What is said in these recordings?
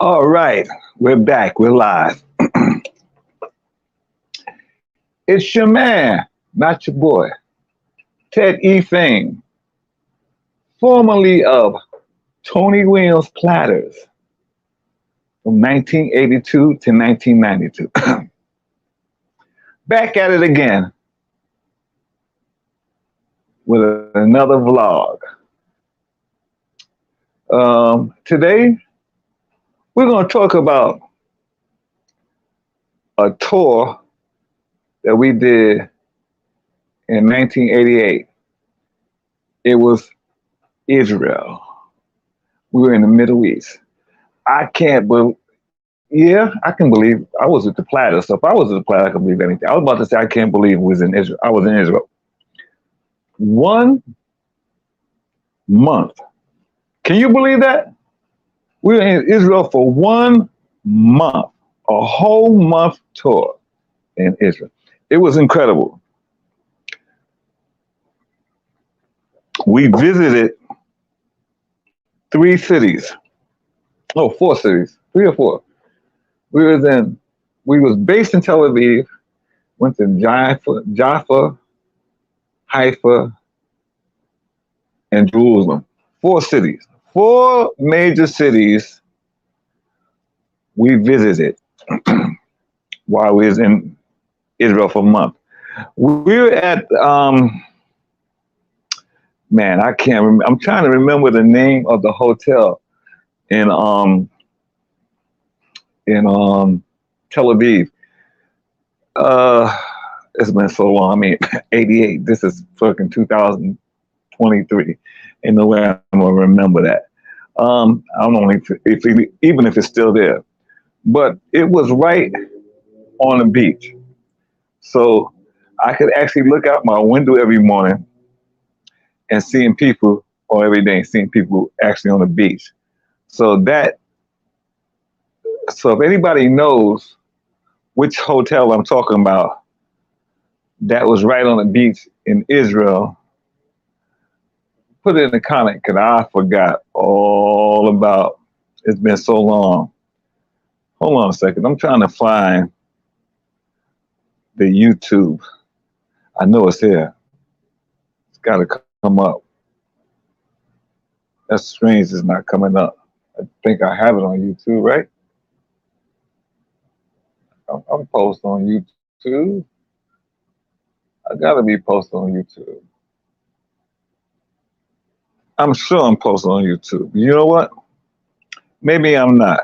All right, we're back. We're live. It's your man, not your boy, Ted E. Fame, formerly of Tony Williams Platters from 1982 to 1992. Back at it again with another vlog. Today, we're going to talk about a tour that we did in 1988. It was Israel. We were in the Middle East. I can't believe, yeah, I can believe I was at the Platter. So if I was at the Platter, I can believe anything. I was about to say I can't believe it was in Israel. I was in Israel. 1 month. Can you believe that? We were in Israel for 1 month, a whole month tour in Israel. It was incredible. We visited 3 cities. Oh, 4 cities. 3 or 4. We was based in Tel Aviv, went to Jaffa, Haifa, and Jerusalem. 4 cities. 4 major cities we visited while we was in Israel for a month. We were at man, I can't remember. I'm trying to remember the name of the hotel in Tel Aviv. Uh, it's been so long. I mean, 88. This is fucking 2023. Ain't no way I'm gonna remember that. I don't know even if it's still there, but it was right on the beach, so I could actually look out my window every morning and seeing people, or every day seeing people actually on the beach. So that, so if anybody knows which hotel I'm talking about, that was right on the beach in Israel, put it in the comment because I forgot all about. It's been so long. Hold on a second. I'm trying to find the YouTube. I know it's here. It's got to come up. That's strange. It's not coming up. I think I have it on YouTube, right? I'm posted on YouTube. I gotta be posted on YouTube. I'm sure I'm posted on YouTube. You know what? Maybe I'm not.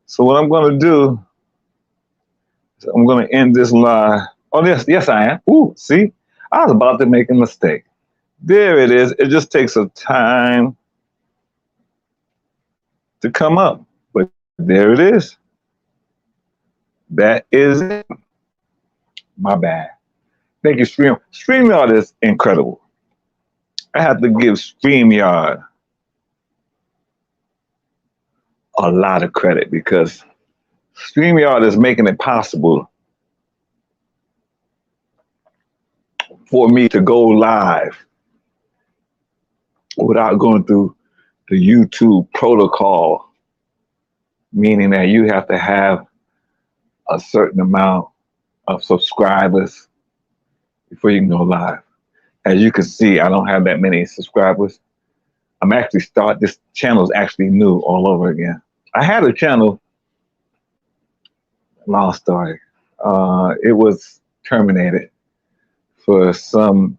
So what I'm gonna do is I'm gonna end this live. Oh, yes, I am. Ooh, see? I was about to make a mistake. There it is. It just takes a time to come up. But there it is. That is it. My bad. Thank you, Stream. StreamYard is incredible. I have to give StreamYard a lot of credit because StreamYard is making it possible for me to go live without going through the YouTube protocol, meaning that you have to have a certain amount of subscribers before you can go live. As you can see, I don't have that many subscribers. This channel is actually new all over again. I had a channel, long story. It was terminated for some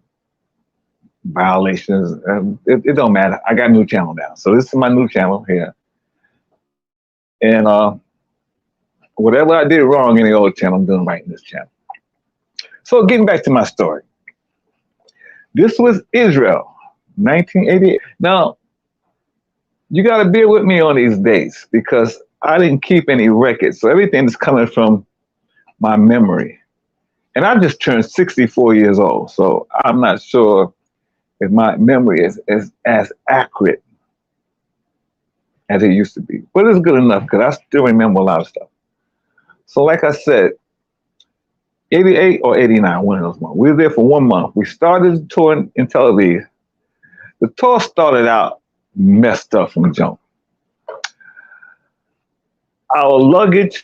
violations. It don't matter. I got a new channel now. So this is my new channel here. And whatever I did wrong in the old channel, I'm doing right in this channel. So getting back to my story. This was Israel, 1988. Now, you got to bear with me on these dates because I didn't keep any records. So everything is coming from my memory. And I just turned 64 years old. So I'm not sure if my memory is as accurate as it used to be. But it's good enough because I still remember a lot of stuff. So like I said, 88 or 89, one of those months. We were there for 1 month. We started the tour in Tel Aviv. The tour started out messed up from jump. Our luggage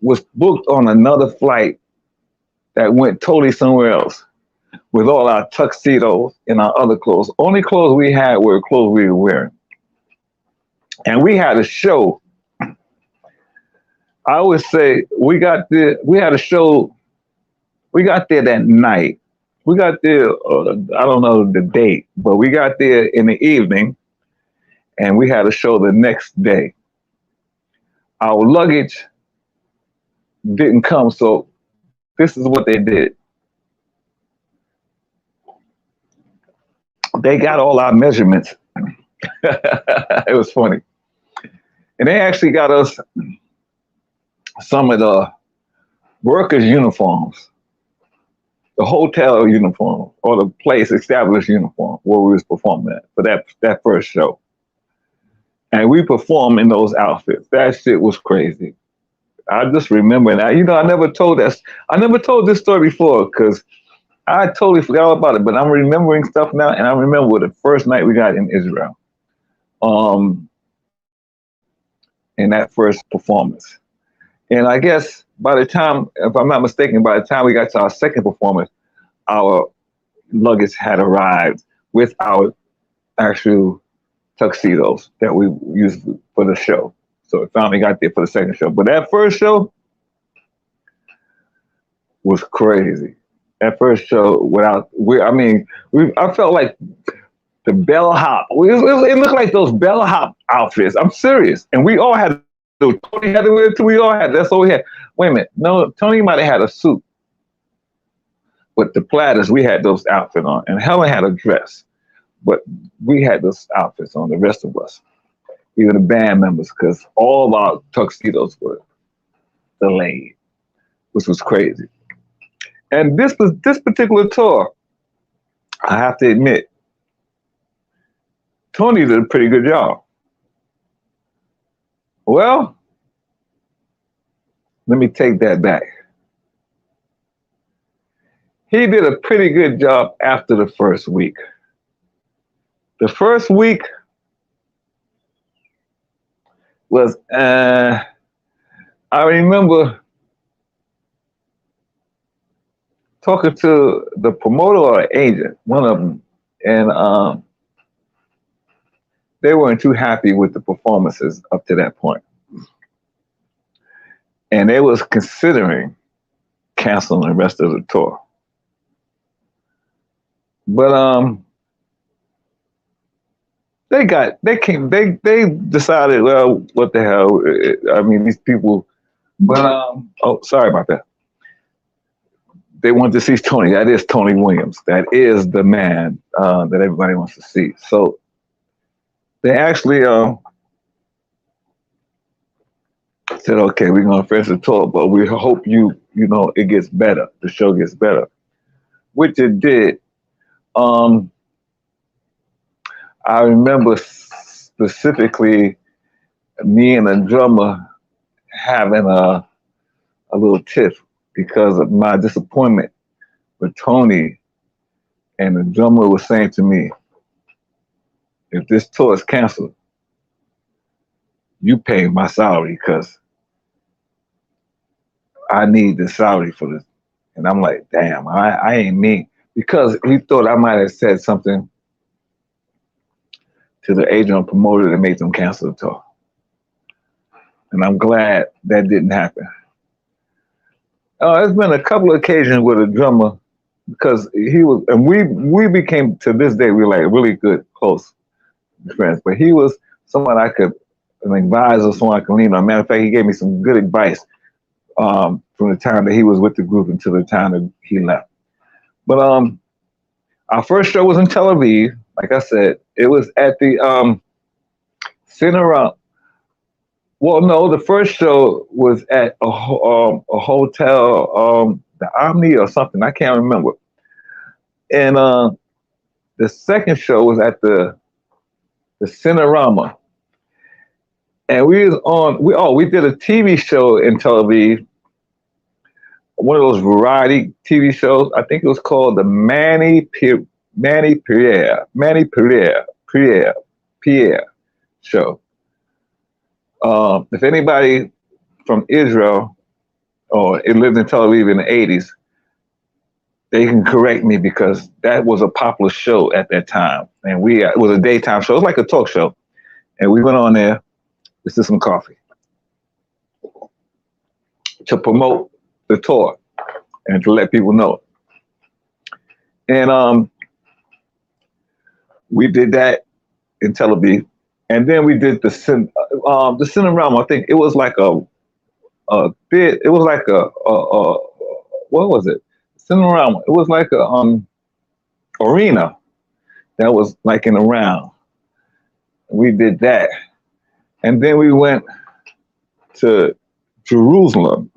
was booked on another flight that went totally somewhere else with all our tuxedos and our other clothes. Only clothes we had were clothes we were wearing. And we had a show. I always say we had a show. We got there that night. We got there, I don't know the date, but we got there in the evening and we had a show the next day. Our luggage didn't come, so this is what they did. They got all our measurements. It was funny. And they actually got us some of the workers' uniforms, the hotel uniform or the place established uniform where we was performing at for that first show. And we performed in those outfits. That shit was crazy. I just remember that. I never told this story before because I totally forgot all about it, but I'm remembering stuff now, and I remember the first night we got in Israel. In that first performance. And I guess by the time, if I'm not mistaken, by the time we got to our second performance, our luggage had arrived with our actual tuxedos that we used for the show. So it finally got there for the second show. But that first show was crazy. That first show I felt like the bellhop. It looked like those bellhop outfits. I'm serious. And we all had those. Tony had to wear it too. We all had. That's all we had. Wait a minute. No, Tony might have had a suit. But the Platters, we had those outfits on. And Helen had a dress. But we had those outfits on, the rest of us. Even the band members, because all of our tuxedos were delayed, which was crazy. And this particular tour, I have to admit, Tony did a pretty good job. Well, let me take that back. He did a pretty good job after the first week. The first week was, I remember talking to the promoter or agent, one of them, and they weren't too happy with the performances up to that point. And they was considering canceling the rest of the tour. But they decided, well, what the hell? I mean, these people, but sorry about that. They wanted to see Tony. That is Tony Williams. That is the man that everybody wants to see. So they actually said, okay, we're going to finish the tour, but we hope it gets better. The show gets better, which it did. I remember specifically me and the drummer having a little tiff because of my disappointment with Tony. And the drummer was saying to me, if this tour is canceled, you pay my salary because I need the salary for this. And I'm like, damn, I ain't mean, because he thought I might have said something to the agent or promoter that made them cancel the tour. And I'm glad that didn't happen. There's been a couple of occasions with a drummer, because he was, and we became, to this day, we're like really good, close friends. But he was someone I could, an advisor, someone I could lean on. Matter of fact, he gave me some good advice from the time that he was with the group until the time that he left. But our first show was in Tel Aviv. Like I said, it was at the Cinema. Well, no, the first show was at a hotel, the Omni or something. I can't remember. And the second show was at the Cinerama. And we did a TV show in Tel Aviv, one of those variety TV shows. I think it was called the Manny Pierre show. If anybody from Israel or it lived in Tel Aviv in the 80s, they can correct me because that was a popular show at that time. And it was a daytime show. It was like a talk show. And we went on there to get some coffee to promote the tour and to let people know. And we did that in Tel Aviv. And then we did the Cinerama. I think it was like a bit. It was like what was it? Cinerama. It was like a arena that was like in a round. We did that, and then we went to Jerusalem.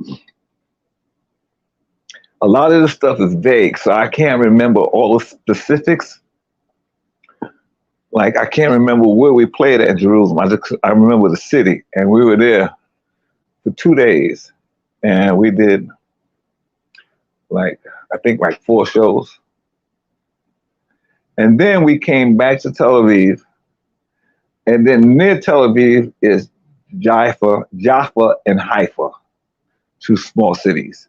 A lot of this stuff is vague, so I can't remember all the specifics. Like I can't remember where we played at in Jerusalem. I remember the city, and we were there for 2 days, and we did like 4 shows, and then we came back to Tel Aviv, and then near Tel Aviv is Jaffa, and Haifa, 2 small cities.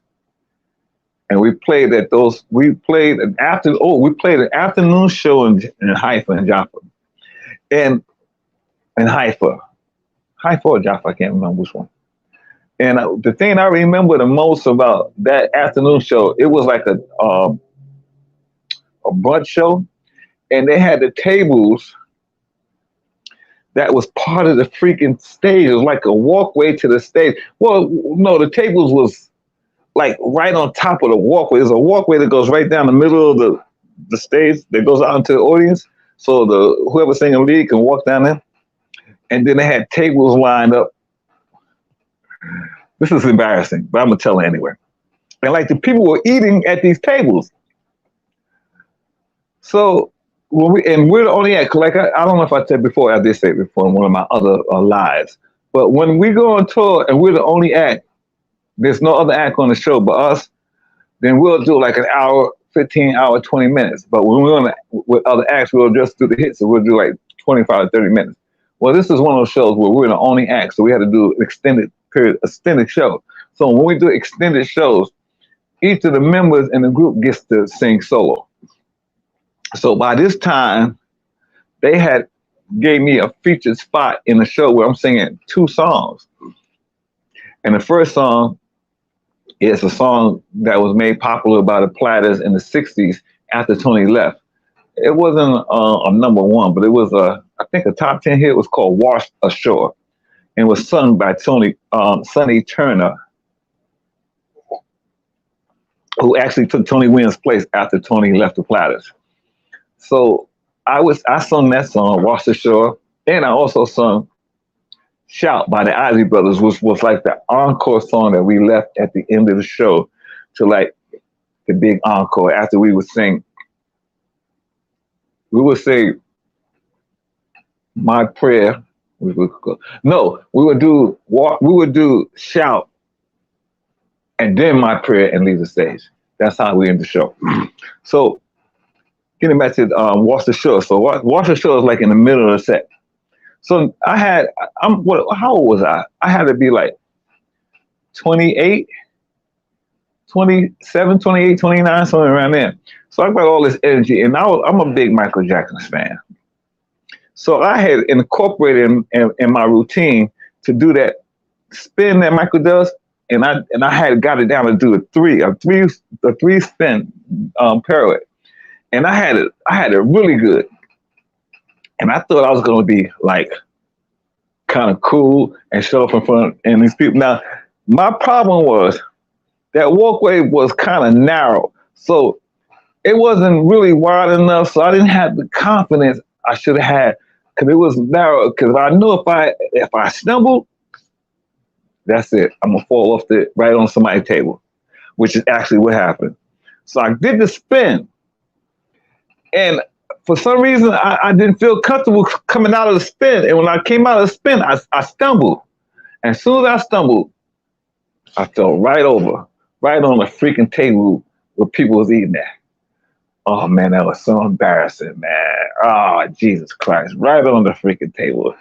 And we played at those. We played an afternoon show in Haifa and Jaffa, and in Haifa or Jaffa, I can't remember which one. And the thing I remember the most about that afternoon show, it was like a brunch show, and they had the tables that was part of the freaking stage. It was like a walkway to the stage. Well, no, the tables was like right on top of the walkway. There's a walkway that goes right down the middle of the stage that goes out into the audience. So whoever singing lead can walk down there. And then they had tables lined up. This is embarrassing, but I'm gonna tell it anyway. And like the people were eating at these tables. So we're the only act. Like I don't know if I said before, I did say it before in one of my other lives. But when we go on tour and we're the only act, there's no other act on the show but us, then we'll do like an hour, 15 hour, 20 minutes. But when we're with other acts, we'll just do the hits. So we'll do like 25 to 30 minutes. Well, this is one of those shows where we're the only act. So we had to do an extended show. So when we do extended shows, each of the members in the group gets to sing solo. So by this time, they had gave me a featured spot in the show where I'm singing 2 songs. And the first song is a song that was made popular by the Platters in the 60s after Tony left. It wasn't a number 1, but it was I think a top 10 hit. It was called Washed Ashore, and was sung by Sonny Turner, who actually took Tony Williams' place after Tony left the Platters. So I sung that song, Washed Ashore, and I also sung Shout by the Isley Brothers, which was like the encore song that we left at the end of the show to like the big encore. After we would sing My Prayer. We would do Shout and then My Prayer and leave the stage. That's how we end the show. So getting back to Washed Ashore. So Washed Ashore is like in the middle of the set. So how old was I? I had to be like 28, 27, 28, 29, somewhere around there. So I got all this energy, and I'm a big Michael Jackson fan. So I had incorporated in my routine to do that spin that Michael does, and I had got it down to do a three spin pirouette, and I had it really good. And I thought I was going to be like kind of cool and show up in front of these people. Now, my problem was that walkway was kind of narrow. So it wasn't really wide enough. So I didn't have the confidence I should have had because it was narrow. Because I knew if I stumbled, that's it. I'm going to fall off right on somebody's table, which is actually what happened. So I did the spin. And for some reason, I didn't feel comfortable coming out of the spin. And when I came out of the spin, I stumbled. And as soon as I stumbled, I fell right on the freaking table where people was eating at. Oh, man, that was so embarrassing, man. Oh, Jesus Christ. Right on the freaking table.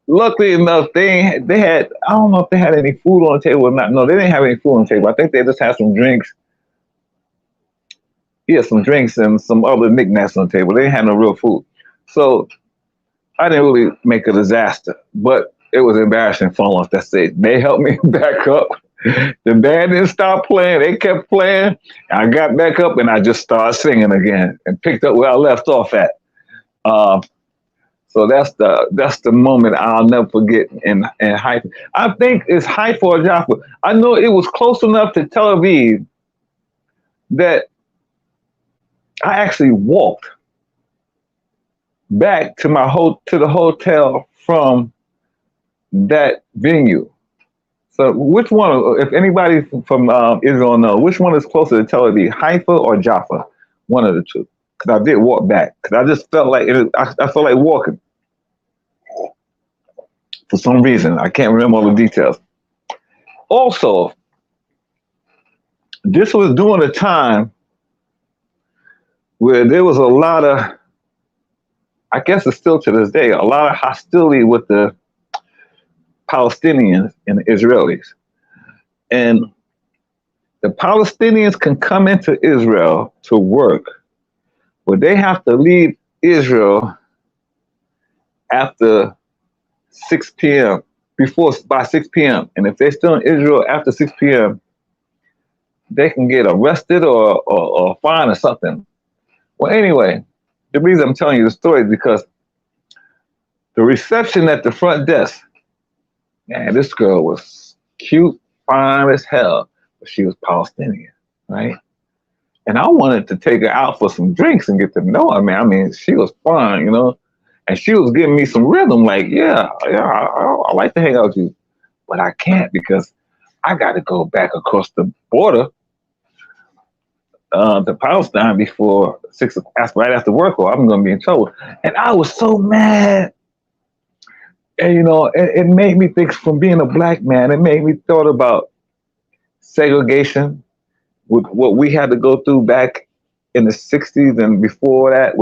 luckily enough, they had, I don't know if they had any food on the table or not. No, they didn't have any food on the table. I think they just had some drinks. Yeah, some drinks and some other knickknacks on the table. They didn't have no real food. So I didn't really make a disaster, but it was embarrassing falling off that stage. They helped me back up. The band didn't stop playing. They kept playing. I got back up and I just started singing again and picked up where I left off at. Uh, so that's the moment I'll never forget in Haifa. I think it's Haifa or Jaffa. I know it was close enough to Tel Aviv that I actually walked back to to the hotel from that venue. So which one, if anybody from Israel know, which one is closer to Tel Aviv, Haifa or Jaffa? One of the two. Because I did walk back. Because I just felt like I felt like walking for some reason. I can't remember all the details. Also, this was during a time where there was a lot of, I guess it's still to this day, a lot of hostility with the Palestinians and the Israelis. And the Palestinians can come into Israel to work, but they have to leave Israel after 6 p.m., by 6 p.m. And if they're still in Israel after 6 p.m., they can get arrested or fined or something. Well, anyway, the reason I'm telling you the story is because the reception at the front desk, man, this girl was cute, fine as hell, but she was Palestinian, right? And I wanted to take her out for some drinks and get to know her, man. I mean, she was fun, you know? And she was giving me some rhythm, like, yeah, I like to hang out with you. But I can't because I got to go back across the border to Palestine before 6 o'clock, right after work, or I'm going to be in trouble. And I was so mad. And, you know, it made me think, from being a black man, it made me thought about segregation, with what we had to go through back in the 60s and before that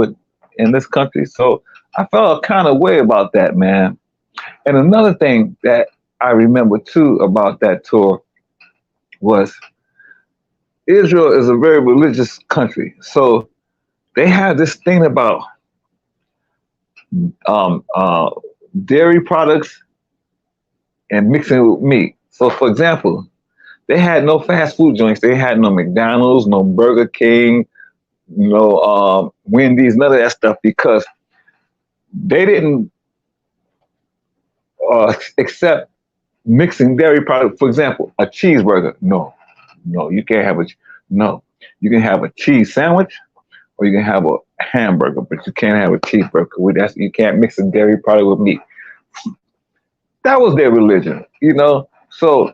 in this country. So I felt a kind of way about that, man. And another thing that I remember too about that tour was Israel is a very religious country. So they have this thing about dairy products and mixing with meat. So for example, they had no fast food joints. They had no McDonald's, no Burger King, no Wendy's, none of that stuff, because they didn't accept mixing dairy products. For example, a cheeseburger. No, you can't have no. You can have a cheese sandwich or you can have a hamburger, but you can't have a cheeseburger. You can't mix a dairy product with meat. That was their religion, you know? So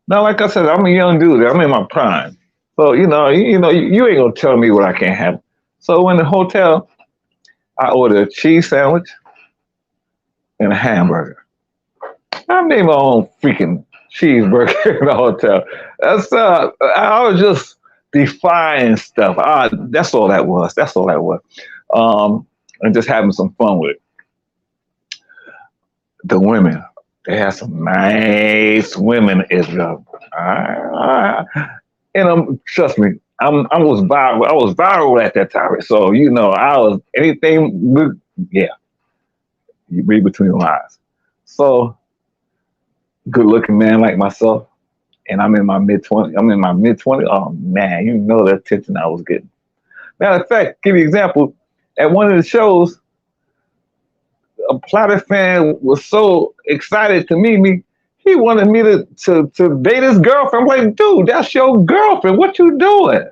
now, like I said, I'm a young dude. I'm in my prime. So, you ain't gonna tell me what I can't have. So in the hotel, I ordered a cheese sandwich and a hamburger. I made my own freaking cheeseburger in the hotel. I was just defying stuff. That's all that was. And just having some fun with it. The women, they had some nice women in Israel. And trust me, I was viral. I was viral at that time. So I was anything good. Yeah, you read between the lines. So, good-looking man like myself, and I'm in my mid-20s. Oh man, the attention I was getting. Matter of fact, give you an example. At one of the shows, a Platter fan was so excited to meet me. He wanted me to date his girlfriend. I'm like, dude, that's your girlfriend. What you doing?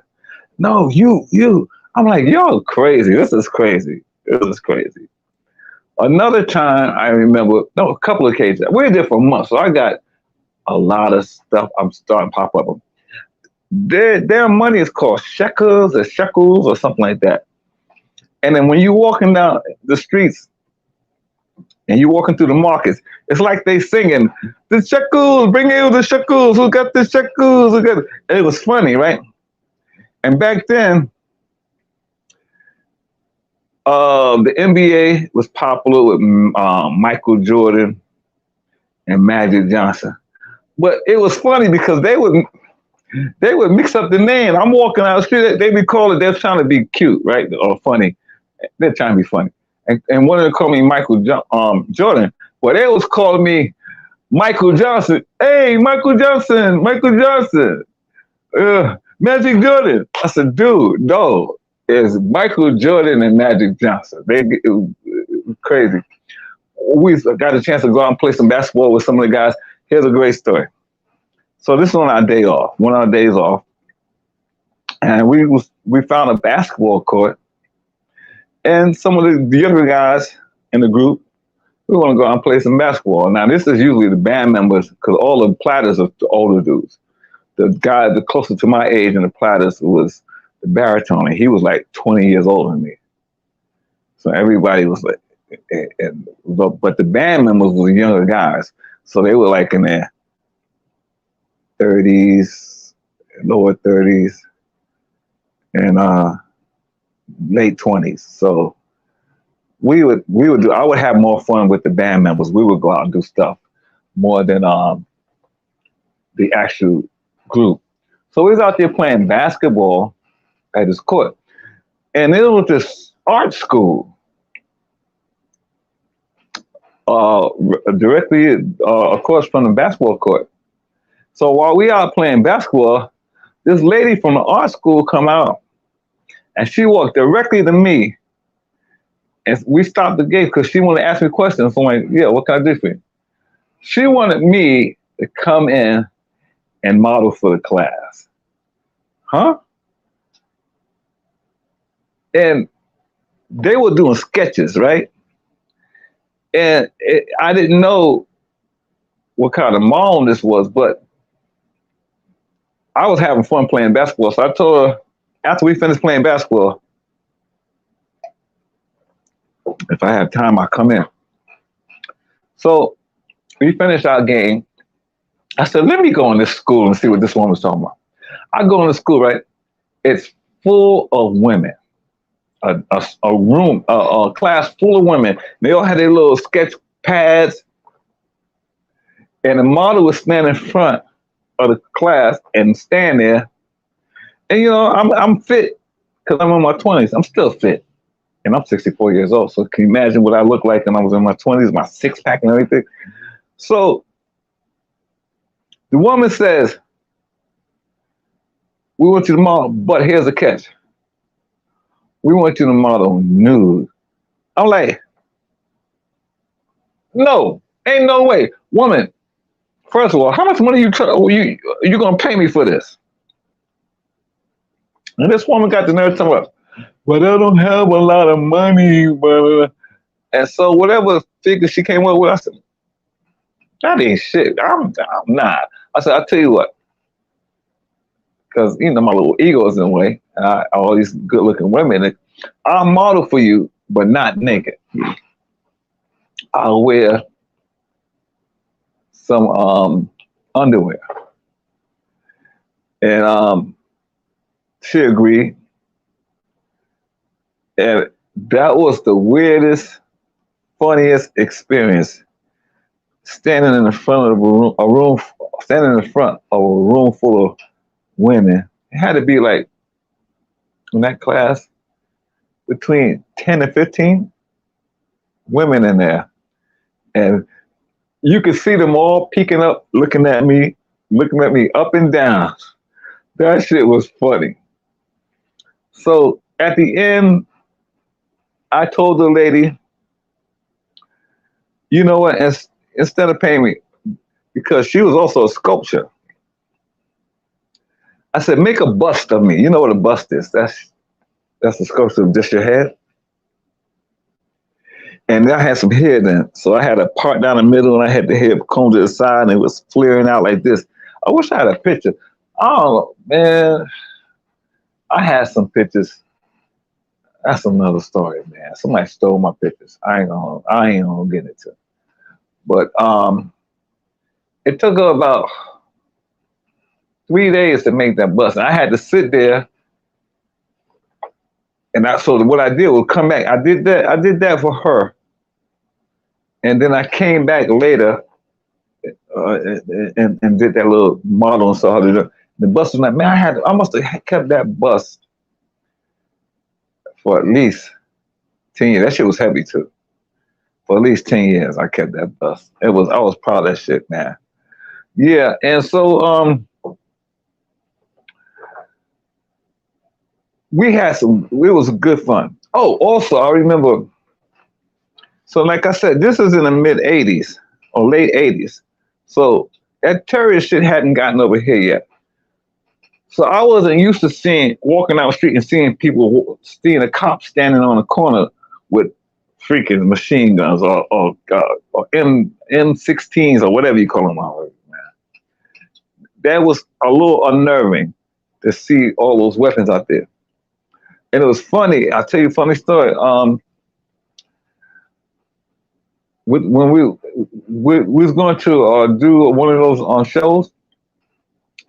No, you. I'm like, yo, crazy. This is crazy. Another time I remember, a couple of occasions. We were there for months, so I got a lot of stuff I'm starting to pop up. Their money is called shekels or something like that. And then when you're walking down the streets and you're walking through the markets, it's like they singing, the shekels, bring in the shekels, who got the shekels? And it was funny, right? And back then, The NBA was popular with Michael Jordan and Magic Johnson. But it was funny because they would mix up the name. I'm walking out the street, they be calling, they're trying to be cute, right? Or funny. They're trying to be funny. And one of them called me Jordan. Well, they was calling me Michael Johnson. Hey, Michael Johnson, Michael Johnson. Magic Jordan. I said, dude, no. It's Michael Jordan and Magic Johnson. It was crazy. We got a chance to go out and play some basketball with some of the guys. Here's a great story. So this is on our day off, one of our days off. And we found a basketball court. And some of the younger guys in the group, we want to go out and play some basketball. Now, this is usually the band members, because all the Platters are the older dudes. The guy the closest to my age in the Platters was the baritone, and he was like 20 years older than me. So everybody was like, but the band members were younger guys. So they were like in their 30s, lower 30s, and late 20s. So I would have more fun with the band members. We would go out and do stuff more than the actual group. So we was out there playing basketball at this court. And it was this art school directly across from the basketball court. So while we out playing basketball, this lady from the art school come out, and she walked directly to me. And we stopped the gate because she wanted to ask me questions. So I'm like, yeah, what can I do for you? She wanted me to come in and model for the class. Huh? And they were doing sketches, right? And I didn't know what kind of mom this was, but I was having fun playing basketball. So I told her, after we finished playing basketball, if I have time, I'll come in. So we finished our game. I said, let me go in this school and see what this woman was talking about. I go in the school, right? It's full of women. A room, a class full of women. They all had their little sketch pads. And the model was standing in front of the class and stand there. And, you know, I'm fit because I'm in my 20s. I'm still fit. And I'm 64 years old. So can you imagine what I looked like when I was in my 20s, my six pack and everything? So the woman says, we want you to model, but here's the catch. We want you to model nude. I'm like, no, ain't no way. Woman, first of all, how much money you gonna pay me for this? And this woman got the nerve to tell me, but I don't have a lot of money. And so whatever figure she came up with, I said, that ain't shit. I'm not. I said, I'll tell you what. Because, you know, my little ego is in the way. All these good looking women. I'll model for you, but not naked. I'll wear some underwear. And she agreed. And that was the weirdest, funniest experience. Standing in the front of standing in the front of a room full of women. It had to be like, in that class, between 10 and 15 women in there. And you could see them all peeking up, looking at me up and down. That shit was funny. So at the end, I told the lady, you know what, instead of paying me, because she was also a sculptor, I said, make a bust of me. You know what a bust is? That's a sculpture of just your head. And I had some hair then. So I had a part down the middle and I had the hair combed to the side and it was flaring out like this. I wish I had a picture. Oh, man. I had some pictures. That's another story, man. Somebody stole my pictures. I ain't gonna get into it. But it took her about 3 days to make that bust. And I had to sit there so what I did was come back. I did that for her, and then I came back later and did that little model and saw how to do it. The bus was like, man, I must have kept that bus for at least 10 years. That shit was heavy too. For at least 10 years, I kept that bus. I was proud of that shit, man. Yeah, and so it was good fun. Oh, also I remember, so like I said, this is in the mid 80s or late 80s. So that terrorist shit hadn't gotten over here yet. So I wasn't used to walking down the street and seeing a cop standing on a corner with freaking machine guns or M16s or whatever you call them. Man. That was a little unnerving to see all those weapons out there. And it was funny. I'll tell you a funny story. When we was going to do one of those shows,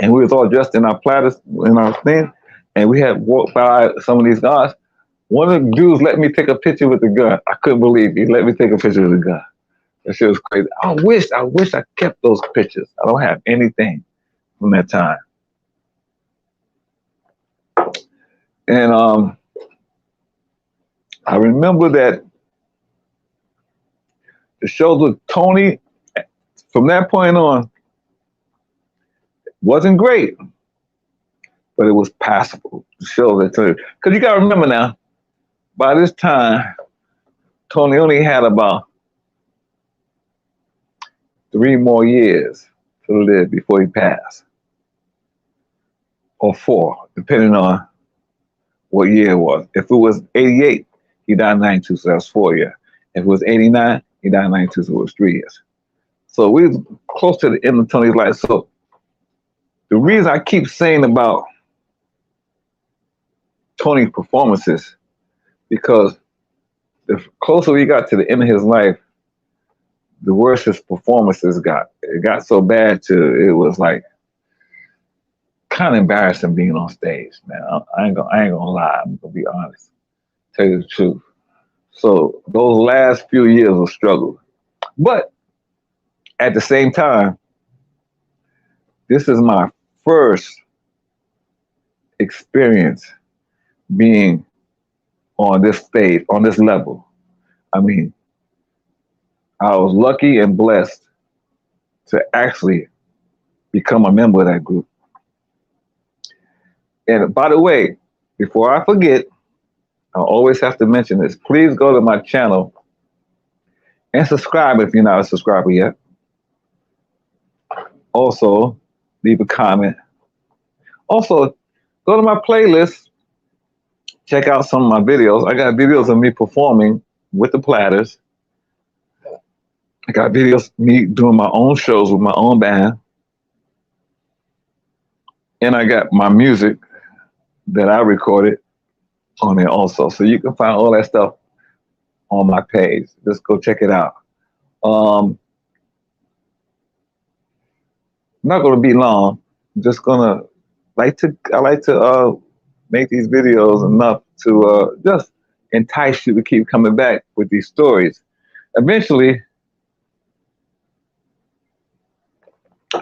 and we was all dressed in our platters, in our thing, and we had walked by some of these guys. One of the dudes let me take a picture with the gun. I couldn't believe he let me take a picture with the gun. That shit was crazy. I wish I kept those pictures. I don't have anything from that time. And I remember that the shows with Tony, from that point on, wasn't great, but it was passable. The shows that Tony, because you got to remember now, by this time, Tony only had about 3 more years to live before he passed, or 4, depending on what year it was. If it was 88, he died in 92, so that's 4 years. If it was 89, he died in 92, so it was 3 years. So we was close to the end of Tony's life. So the reason I keep saying about Tony's performances, because the closer we got to the end of his life, the worse his performances got. It got so bad it was like kind of embarrassing being on stage, man. I ain't gonna lie. I'm gonna be honest. Tell you the truth. So those last few years of struggle. But at the same time, this is my first experience being on this stage, on this level. I mean, I was lucky and blessed to actually become a member of that group. And by the way, before I forget, I always have to mention this. Please go to my channel and subscribe if you're not a subscriber yet. Also, leave a comment. Also, go to my playlist. Check out some of my videos. I got videos of me performing with the Platters. I got videos of me doing my own shows with my own band. And I got my music that I recorded on there also. So you can find all that stuff on my page. Just go check it out. I'm not going to be long. I'm just gonna I like to make these videos enough to just entice you to keep coming back with these stories. Eventually,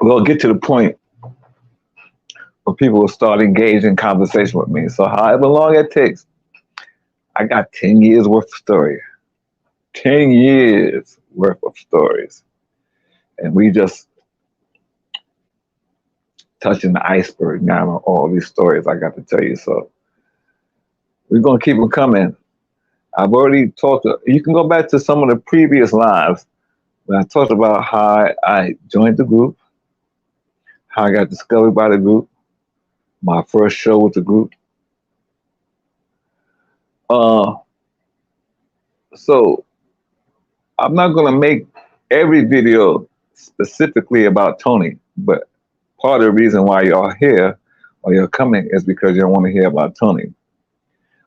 we'll get to the point where people will start engaging in conversation with me. So however long it takes, I got 10 years worth of story. 10 years worth of stories. And we just touching the iceberg now on all these stories I got to tell you. So we're going to keep them coming. I've already talked, you can go back to some of the previous lives when I talked about how I joined the group, how I got discovered by the group, my first show with the group. So I'm not going to make every video specifically about Tony, but part of the reason why y'all here or you're coming is because you want to hear about Tony.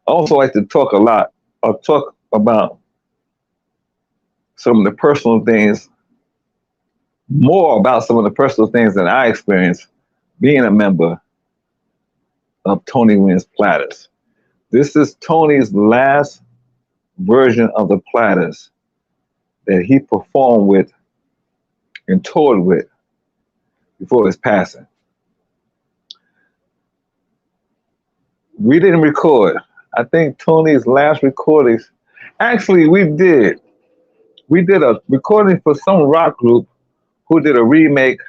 I also like to talk a lot. I'll talk about some of the personal things, more about some of the personal things that I experienced being a member of Tony Wynn's Platters. This is Tony's last version of the Platters that he performed with and toured with before his passing. We didn't record. I think Tony's last recordings, actually we did. We did a recording for some rock group who did a remake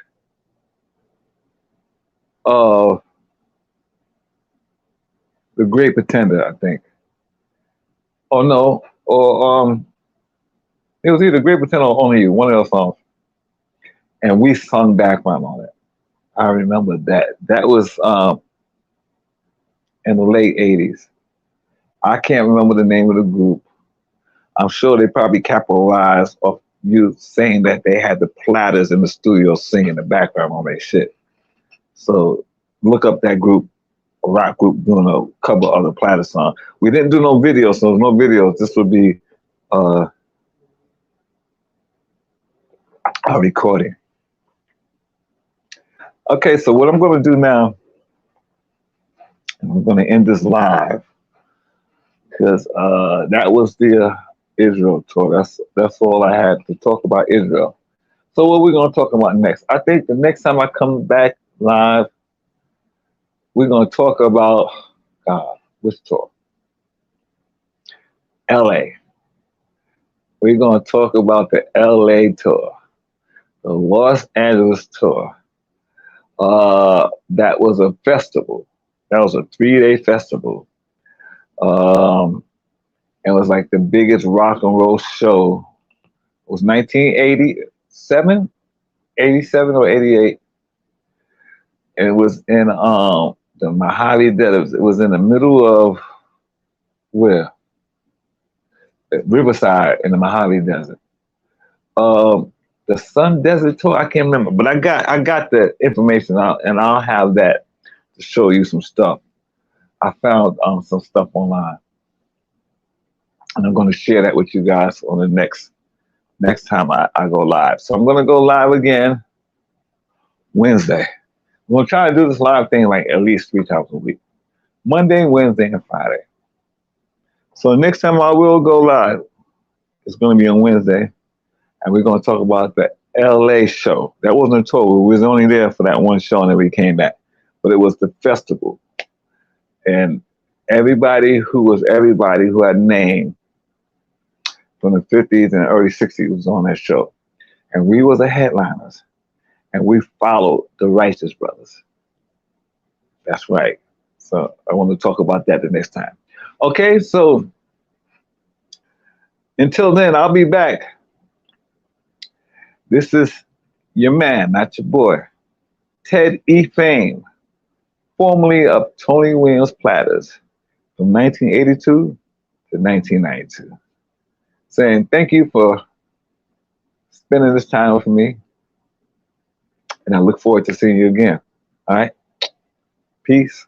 of The Great Pretender, I think. Oh no, or it was either Great Pretender or Only You, one of those songs. And we sung background on it. I remember that. That was in the late 80s. I can't remember the name of the group. I'm sure they probably capitalized off you saying that they had the Platters in the studio singing the background on their shit. So look up that group, a rock group doing a cover of the Platters song. We didn't do no videos, so there's no videos. This would be a recording. Okay, so what I'm going to do now, I'm going to end this live because that was the Israel tour. That's all I had to talk about Israel. So what we're going to talk about next? I think the next time I come back live, we're going to talk about which tour? LA. We're going to talk about the LA tour, the Los Angeles tour. That was a festival. That was a 3-day festival. It was like the biggest rock and roll show. It was 1987, 87 or 88. And it was in the Mojave Desert. It was in the middle of where? Riverside in the Mojave Desert. The Sun Desert Tour, I can't remember, but I got the information out, and I'll have that to show you some stuff. I found some stuff online, and I'm going to share that with you guys on the next time I go live. So I'm going to go live again Wednesday. I'm going to try to do this live thing like at least 3 times a week, Monday, Wednesday, and Friday. So next time I will go live, it's going to be on Wednesday, and we're going to talk about the LA show. That wasn't a tour. We was only there for that one show, and then we came back. But it was the festival. And everybody who had a name from the 50s and early 60s was on that show. And we were the headliners. And we followed the Righteous Brothers. That's right. So I want to talk about that the next time. Okay, so until then, I'll be back. This is your man, not your boy, Ted E. Fame, formerly of Tony Williams Platters, from 1982 to 1992. Saying thank you for spending this time with me, and I look forward to seeing you again. All right? Peace.